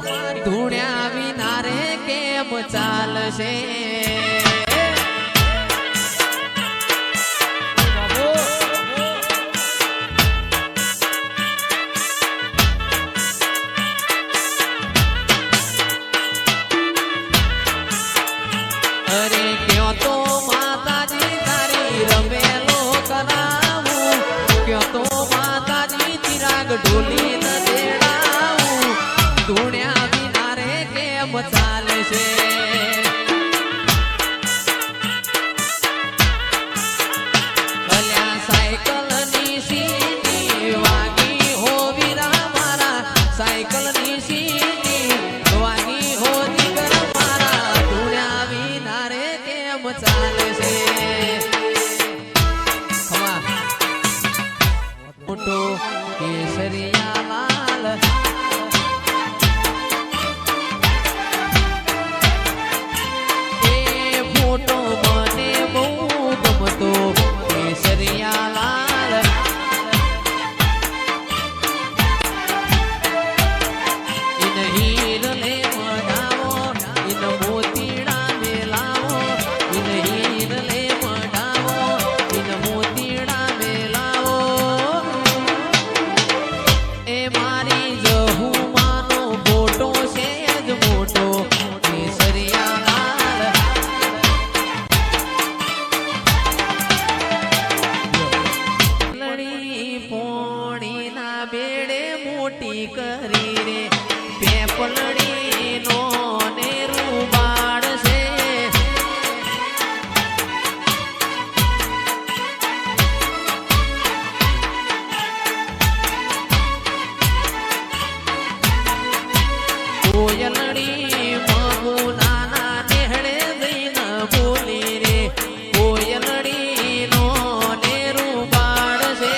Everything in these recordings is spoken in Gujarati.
ધૂણ્યા વિના રે કેમ ચાલશે અરે ક્યો તો માતાજી તારી રમેલો કરાવું ક્યો તો માતાજી ચિરાગ ઢોલી ન દેડાવું ધૂણ્યા વિના રે કેમ ચાલશે અલ્યા સાયકલ ની સીટી વાગી હો વીરા મારા સાયકલ ની સીટી વાગી હો દીકર મારા ધૂણ્યા વિના રે કેમ ચાલશે ખમા મોટો કેસરિયા લાલ એ ફોટો મને બહુ ગમતો કેસરિયા લાલ ઇન હીર લે મઢાવો ઇન મોતીડા મેલાવો ઇન હીર લે મઢાવો ઇન મોતીડા મેલાવો એ મારી જહુમાનો ફોટો છે જ મોટો કેસરિયા લાલ લડી પોણીના બેડે મોટી કરી રે પેપલડી નો ને રૂબાડ છે કોયલડી મગુનાના નેહડે જઈને બોલી રે કોયલડી નો ને રૂબાડ છે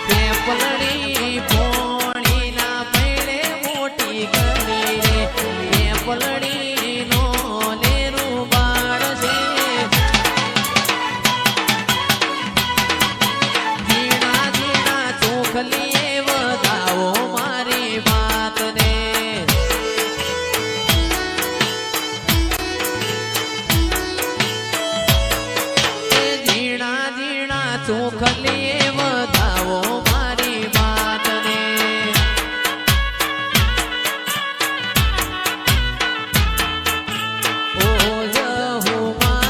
પેપલડી પોણીના પૈડે મોટી કરી રે પેપલડી નો ને રૂબાડ છે ઝીણા ઝીણા ચોખલીએ વધાવો મારી વાતને ઝીણા ઝીણા ચોખલીએ વધાવો મારી વાતને ઓ જહુમા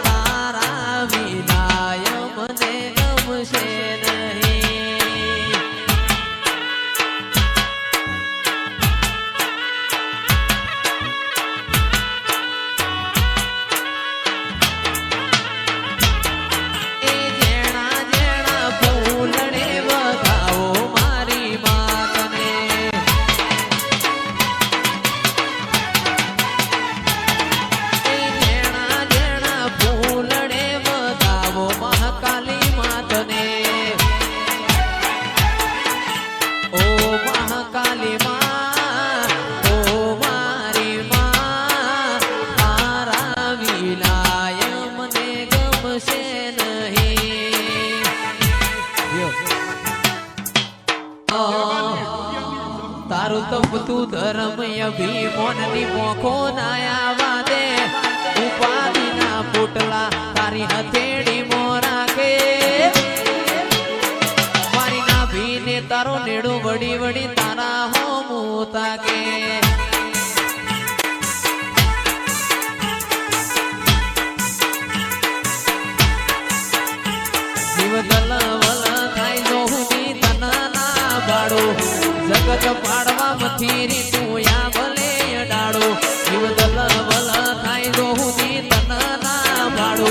તારા વિનાય મને ગમશે નહીં એ જેણા જેણા ફૂલડે વધાવો મારી માતને એ જેણા જેણા ફૂલડે વધાવો મહાકાલી માતને ઓ મહાકાલી માં ઓ મારી માં તારા વિનાય મને ગમશે નહીં તારું તો બધું ધર્મ અભિમાનની મોખો ના આવા દે ઉપાધિના પોટલા તારી હથેળી મોરાકે મારી નાભીને તારો નેડો વડી વડી તારા હોમું તાકે જીવ દલવલ થાય જોહુની તનના બાળો જગત પાડવા મથીરી તું યા ભલે અડાડો જીવ દલવલ થાય જોહુની તનના બાળો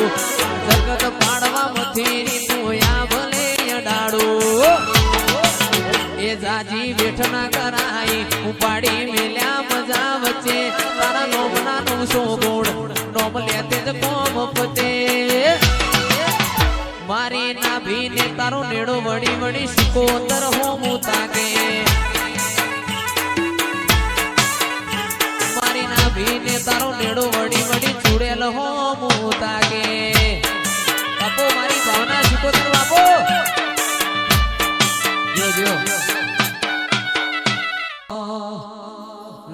જગત પાડવા મથીરી તું યા ભલે અડાડો એ જાજી બેઠના કરાઈ ઉપાડી મેલ્યા મજા વચ્ચે તારા લોમના નું સો ગોળ નોમ લેતે જ કોમ પતે મારી નાભીને તારો નેડો વડી વડી સિકોતર હોમું તાકે મારી નાભી ઈને તારો નેડો વડી વડી ચૂડેલ હો મુતા કે બાપો મારી ભાવના શીખોતર બાપો જો જો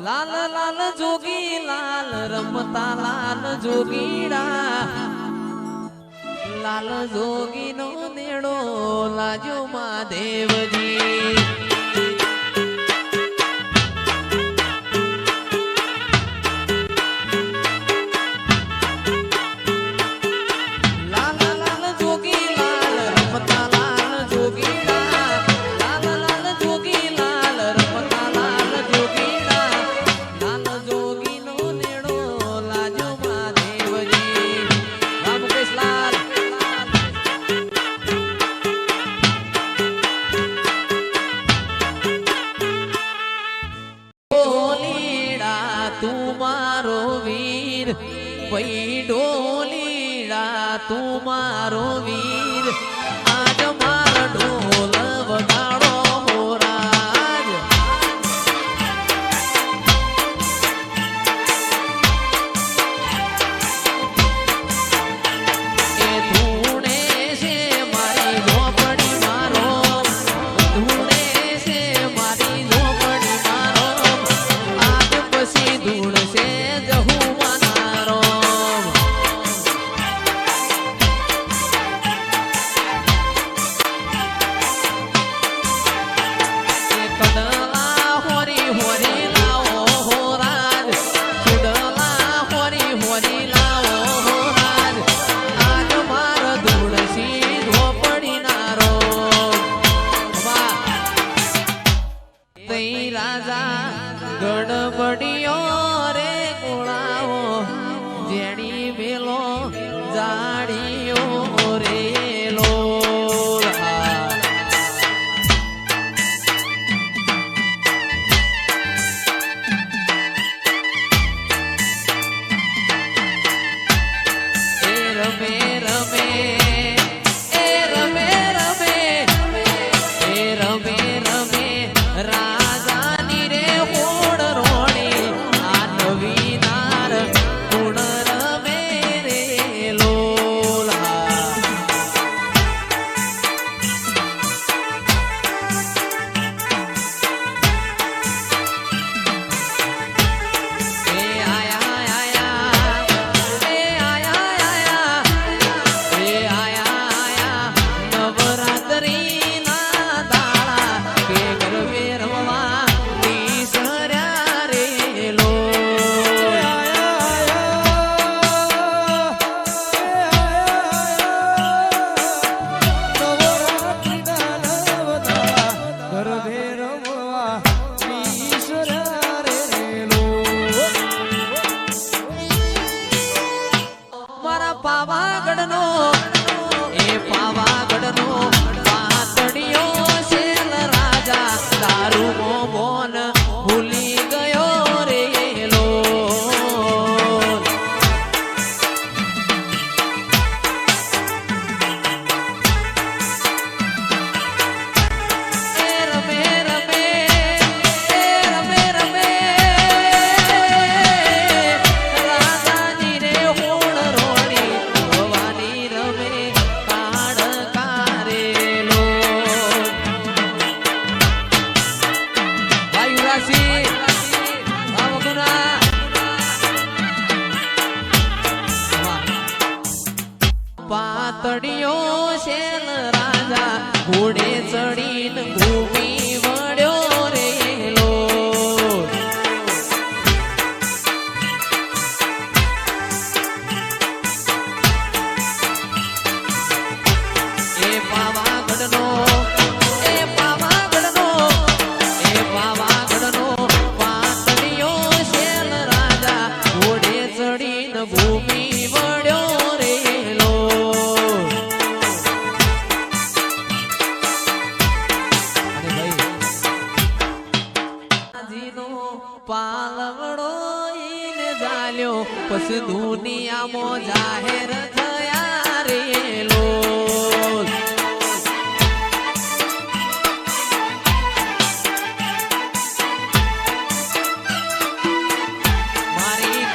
લાલ લાલ જોગી લાલ રમતા લાલ જોગીડા લાલ જોગી નો નેડો લાજો મહાદેવજી પઈ ડોલીડા તું મારો વીર આજ મારો ઢોલ વગાડો મોરાજ એ ધૂણે છે મારી ઝોપડી મારો ધૂણે છે મારી ઝોપડી મારો આજ પછી ધૂણશે જહુ ગડબડિયો રે ગોળાઓ જેણી મેલો જાડીઓ રે લો એ રમે રમે એ રમે રમે એ રમે રમે રાજાની રે પાવાગઢનો એ પાવાગઢનો પાતળિયો શેલ રાજા તારું મોન ભૂલી ગયો રે લો એ રમે રમે એ રમે રમે રાજાની રે હોણ રોડી ભવાની રમે કાળ કારેલો ભાઈ રાશી બાવગુના પાતળિયો શેલ રાજા ઘોડે ચડીને ઘૂમી વળ્યો રે લો એ પાવાગઢનો એ પાવાગઢનો એ પાવાગઢનો પાતળિયો શેલ રાજા ઘોડે ચડીને ઘૂમી વળ્યો રે લો પાલવડો ઈને જાલ્યો પછી દુનિયામાં જાહેર થયા રે લો મારી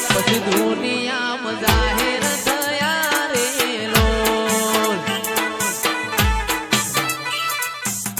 પછી દુનિયા